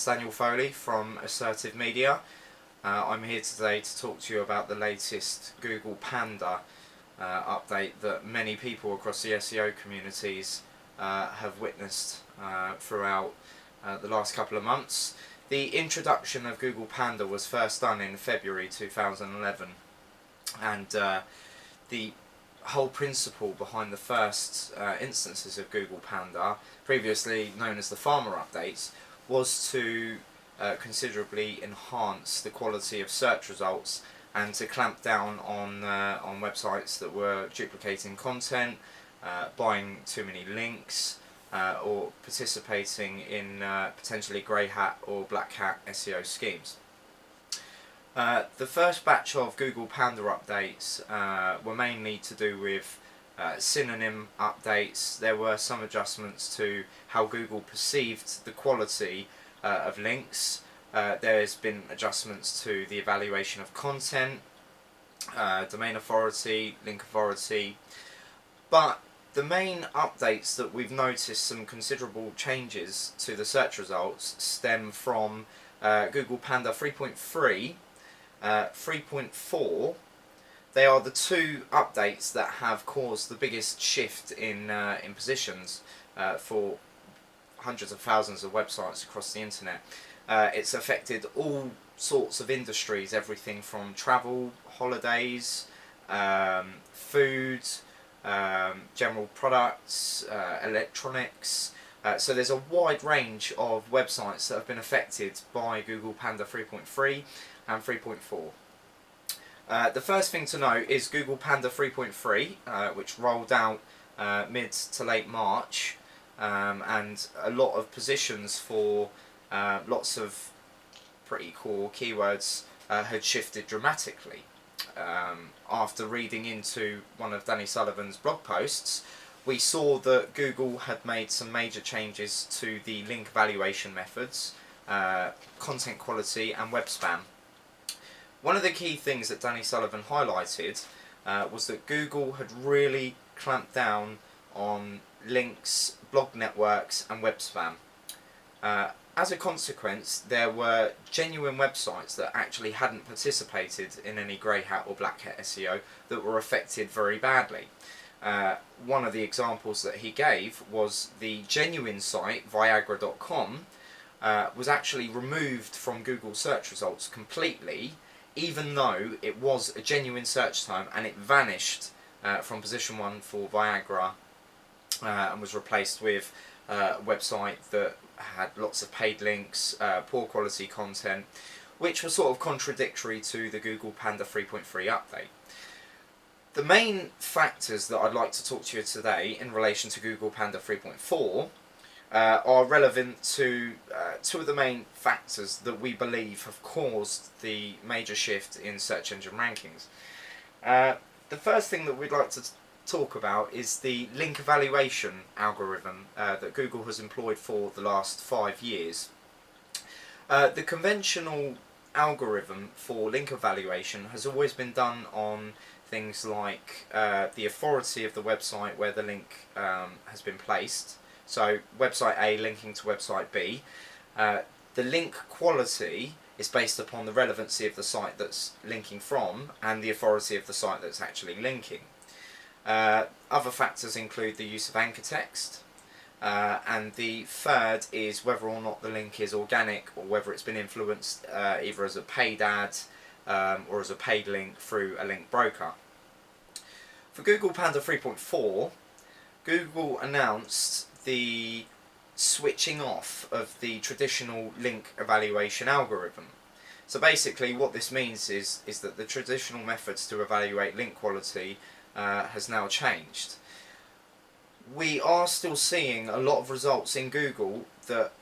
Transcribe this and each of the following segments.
Daniel Foley from Assertive Media. I'm here today to talk to you about the latest Google Panda update that many people across the SEO communities have witnessed throughout the last couple of months. The introduction of Google Panda was first done in February 2011, and the whole principle behind the first instances of Google Panda, previously known as the Farmer updates, was to considerably enhance the quality of search results and to clamp down on websites that were duplicating content, buying too many links, or participating in potentially grey hat or black hat SEO schemes. The first batch of Google Panda updates were mainly to do with synonym updates. There were some adjustments to how Google perceived the quality of links. There's been adjustments to the evaluation of content, domain authority, link authority, but the main updates that we've noticed some considerable changes to the search results stem from Google Panda 3.3, 3.4. They are the two updates that have caused the biggest shift in positions for hundreds of thousands of websites across the internet. It's affected all sorts of industries, everything from travel, holidays, food, general products, electronics. So there's a wide range of websites that have been affected by Google Panda 3.3 and 3.4. The first thing to note is Google Panda 3.3, which rolled out mid to late March, and a lot of positions for lots of pretty core keywords had shifted dramatically. After reading into one of Danny Sullivan's blog posts, we saw that Google had made some major changes to the link evaluation methods, content quality and web spam. One of the key things that Danny Sullivan highlighted was that Google had really clamped down on links, blog networks and web spam. As a consequence, there were genuine websites that actually hadn't participated in any grey hat or black hat SEO that were affected very badly. One of the examples that he gave was the genuine site Viagra.com was actually removed from Google search results completely, even though it was a genuine search term, and it vanished from position 1 for Viagra and was replaced with a website that had lots of paid links, poor quality content, which was sort of contradictory to the Google Panda 3.3 update. The main factors that I'd like to talk to you today in relation to Google Panda 3.4 are relevant to two of the main factors that we believe have caused the major shift in search engine rankings. The first thing that we'd like to talk about is the link evaluation algorithm that Google has employed for the last 5 years. The conventional algorithm for link evaluation has always been done on things like the authority of the website where the link has been placed. So website A linking to website B. The link quality is based upon the relevancy of the site that's linking from and the authority of the site that's actually linking. Other factors include the use of anchor text, and the third is whether or not the link is organic or whether it's been influenced either as a paid ad or as a paid link through a link broker. For Google Panda 3.4, Google announced the switching off of the traditional link evaluation algorithm. So basically what this means is that the traditional methods to evaluate link quality has now changed. We are still seeing a lot of results in Google that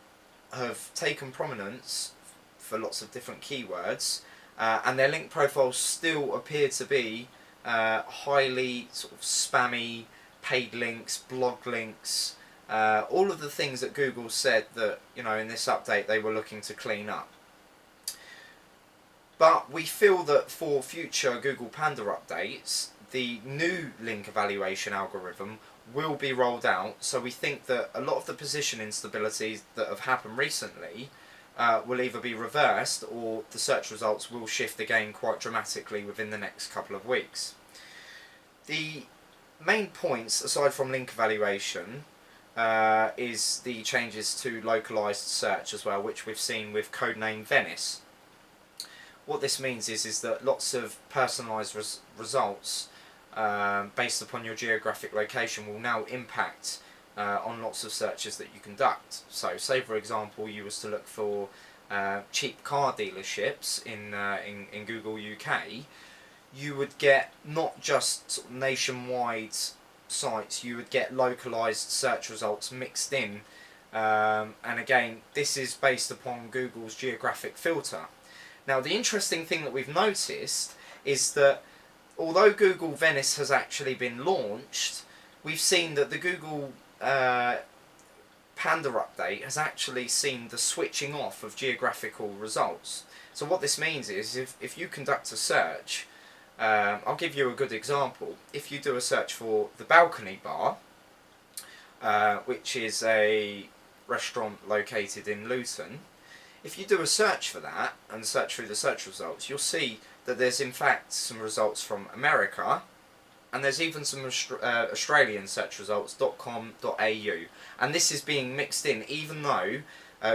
have taken prominence for lots of different keywords, and their link profiles still appear to be highly sort of spammy, paid links, blog links, all of the things that Google said that, you know, in this update they were looking to clean up. But we feel that for future Google Panda updates, the new link evaluation algorithm will be rolled out, so we think that a lot of the position instabilities that have happened recently will either be reversed or the search results will shift again quite dramatically within the next couple of weeks. The main points, aside from link evaluation, is the changes to localized search as well, which we've seen with codename Venice. What this means is that lots of personalized results based upon your geographic location will now impact on lots of searches that you conduct. So say for example you was to look for cheap car dealerships in Google UK, you would get not just sort of nationwide sites, you would get localized search results mixed in, and again this is based upon Google's geographic filter. Now the interesting thing that we've noticed is that although Google Venice has actually been launched, we've seen that the Google Panda update has actually seen the switching off of geographical results. So what this means is if you conduct a search, I'll give you a good example. If you do a search for the Balcony Bar, which is a restaurant located in Luton, if you do a search for that and search through the search results, you'll see that there's in fact some results from America, and there's even some Australian search results, .com.au, and this is being mixed in even though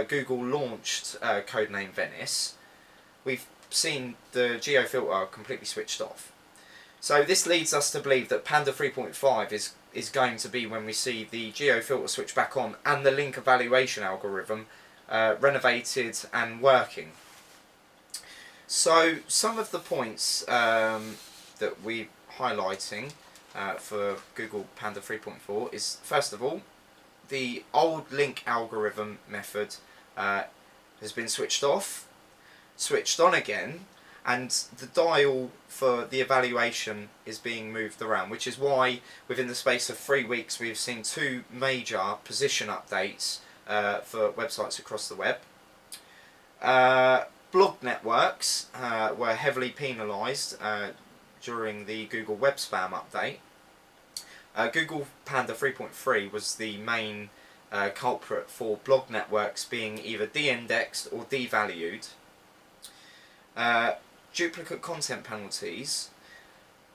Google launched codename Venice. We've seen the geo filter completely switched off. So this leads us to believe that Panda 3.5 is going to be when we see the geo filter switch back on and the link evaluation algorithm renovated and working. So some of the points that we're highlighting for Google Panda 3.4 is, first of all, the old link algorithm method has been switched off, switched on again, and the dial for the evaluation is being moved around, which is why within the space of 3 weeks we've seen 2 major position updates for websites across the web. Blog networks were heavily penalised during the Google webspam update. Google Panda 3.3 was the main culprit for blog networks being either de-indexed or devalued. Duplicate content penalties,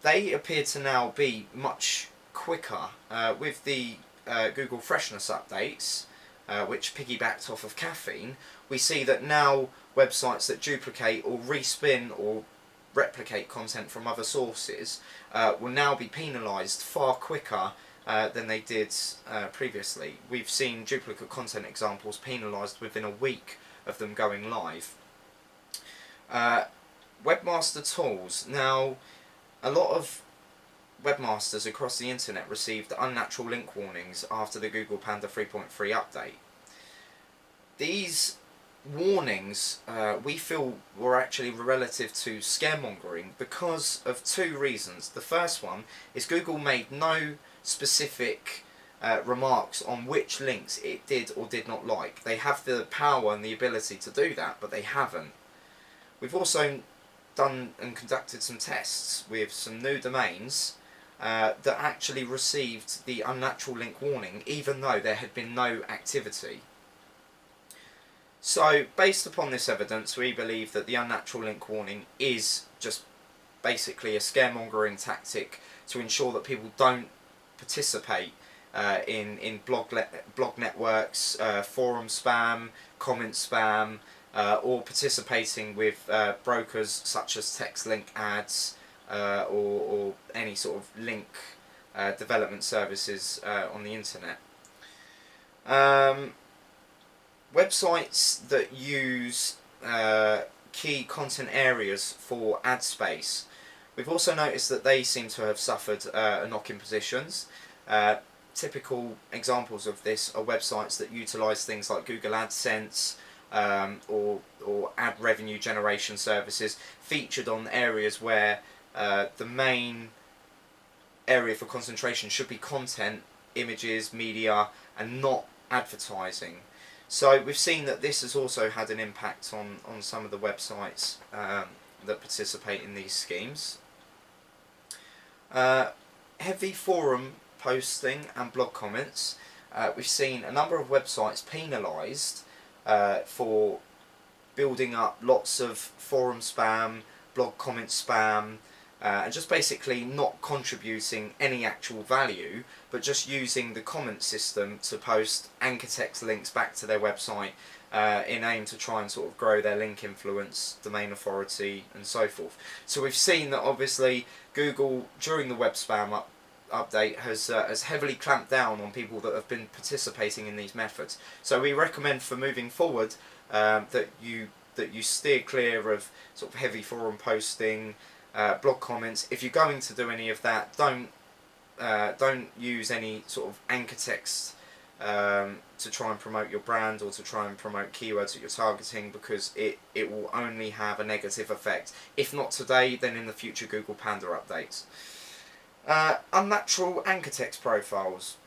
they appear to now be much quicker with the Google freshness updates, which piggybacked off of caffeine. We see that now websites that duplicate or respin or replicate content from other sources will now be penalised far quicker than they did previously. We've seen duplicate content examples penalised within a week of them going live. Webmaster tools. Now, a lot of webmasters across the internet received unnatural link warnings after the Google Panda 3.3 update. These warnings we feel were actually relative to scaremongering because of 2 reasons. The first one is Google made no specific remarks on which links it did or did not like. They have the power and the ability to do that, but they haven't. We've also done and conducted some tests with some new domains that actually received the unnatural link warning even though there had been no activity. So based upon this evidence, we believe that the unnatural link warning is just basically a scaremongering tactic to ensure that people don't participate in blog networks, forum spam, comment spam, or participating with brokers such as text link ads or any sort of link development services on the internet. Websites that use key content areas for ad space. We've also noticed that they seem to have suffered a knock in positions. Typical examples of this are websites that utilise things like Google AdSense or ad revenue generation services featured on areas where the main area for concentration should be content, images, media, and not advertising. So we've seen that this has also had an impact on some of the websites that participate in these schemes. Heavy forum posting and blog comments. We've seen a number of websites penalised for building up lots of forum spam, blog comment spam, and just basically not contributing any actual value, but just using the comment system to post anchor text links back to their website in aim to try and sort of grow their link influence, domain authority, and so forth. So we've seen that obviously Google, during the web spam update, has heavily clamped down on people that have been participating in these methods. So we recommend for moving forward that you steer clear of sort of heavy forum posting, blog comments. If you're going to do any of that, don't use any sort of anchor text to try and promote your brand or to try and promote keywords that you're targeting, because it will only have a negative effect. If not today, then in the future Google Panda updates. Unnatural anchor text profiles.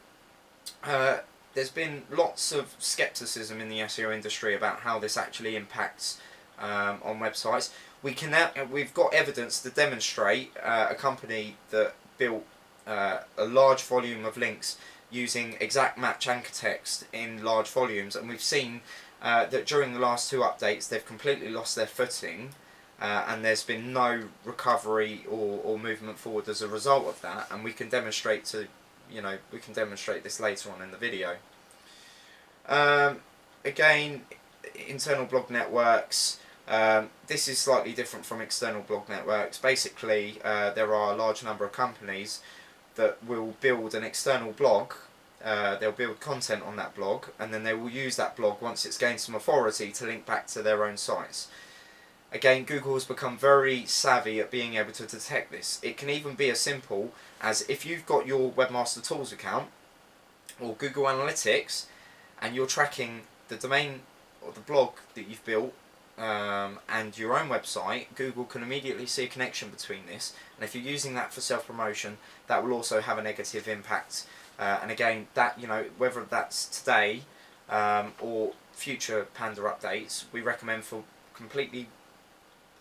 There's been lots of skepticism in the SEO industry about how this actually impacts on websites. We've got evidence to demonstrate a company that built a large volume of links using exact match anchor text in large volumes, and we've seen that during the last 2 updates they've completely lost their footing, and there's been no recovery or movement forward as a result of that, and we can demonstrate this later on in the video. Again, internal blog networks. This is slightly different from external blog networks. Basically, there are a large number of companies that will build an external blog. They'll build content on that blog, and then they will use that blog once it's gained some authority to link back to their own sites. Again, Google has become very savvy at being able to detect this. It can even be as simple as if you've got your Webmaster Tools account or Google Analytics and you're tracking the domain or the blog that you've built and your own website, Google can immediately see a connection between this, and if you're using that for self-promotion, that will also have a negative impact. And again, that, whether that's today or future Panda updates, we recommend for completely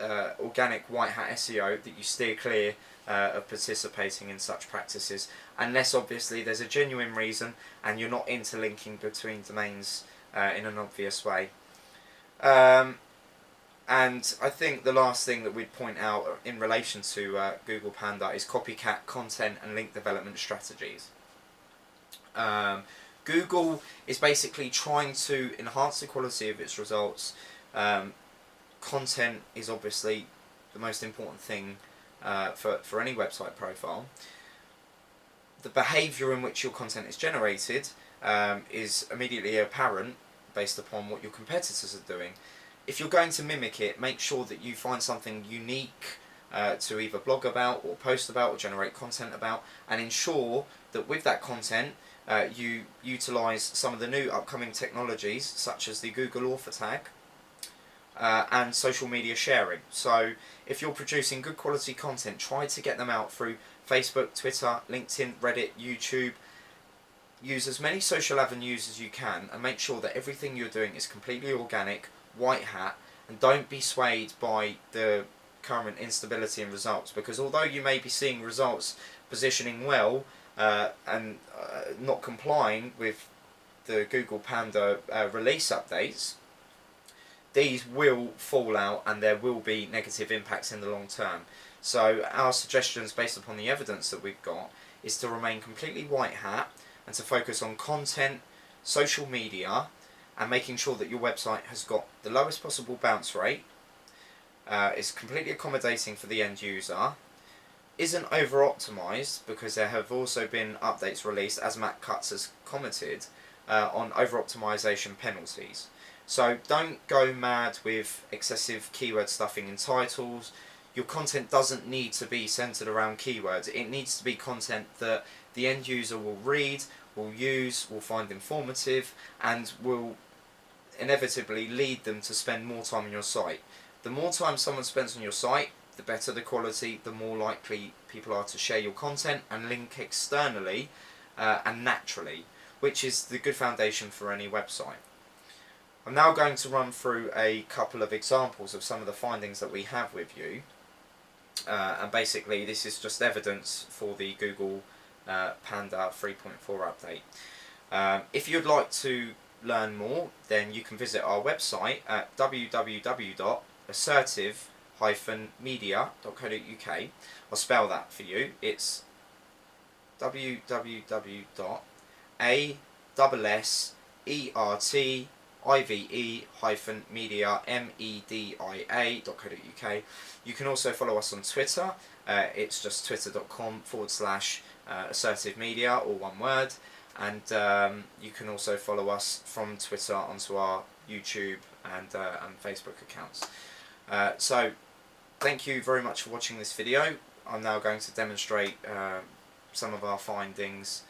organic white hat SEO that you steer clear of participating in such practices, unless obviously there's a genuine reason and you're not interlinking between domains in an obvious way. And I think the last thing that we'd point out in relation to Google Panda is copycat content and link development strategies. Google is basically trying to enhance the quality of its results. Content is obviously the most important thing for any website profile. The behaviour in which your content is generated is immediately apparent based upon what your competitors are doing. If you're going to mimic it, make sure that you find something unique to either blog about or post about or generate content about, and ensure that with that content you utilise some of the new upcoming technologies such as the Google author tag and social media sharing. So if you're producing good quality content, try to get them out through Facebook, Twitter, LinkedIn, Reddit, YouTube. Use as many social avenues as you can, and make sure that everything you're doing is completely organic, white hat, and don't be swayed by the current instability in results, because although you may be seeing results positioning well and not complying with the Google Panda release updates, these will fall out and there will be negative impacts in the long term. So our suggestions based upon the evidence that we've got is to remain completely white hat and to focus on content, social media, and making sure that your website has got the lowest possible bounce rate, is completely accommodating for the end user, isn't over optimized, because there have also been updates released, as Matt Cutts has commented, on over optimization penalties. So don't go mad with excessive keyword stuffing in titles. Your content doesn't need to be centered around keywords. It needs to be content that the end user will read, will use, will find informative, and will inevitably lead them to spend more time on your site. The more time someone spends on your site, the better the quality, the more likely people are to share your content and link externally and naturally, which is the good foundation for any website. I'm now going to run through a couple of examples of some of the findings that we have with you, and basically this is just evidence for the Google Panda 3.4 update. If you'd like to learn more, then you can visit our website at www.assertive-media.co.uk. I'll spell that for you. It's www.assertive-media.co.uk. You can also follow us on Twitter. It's just twitter.com/assertive media, all one word. And you can also follow us from Twitter onto our YouTube and Facebook accounts. So thank you very much for watching this video. I'm now going to demonstrate some of our findings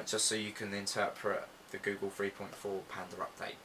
just so you can interpret the Google 3.4 Panda update.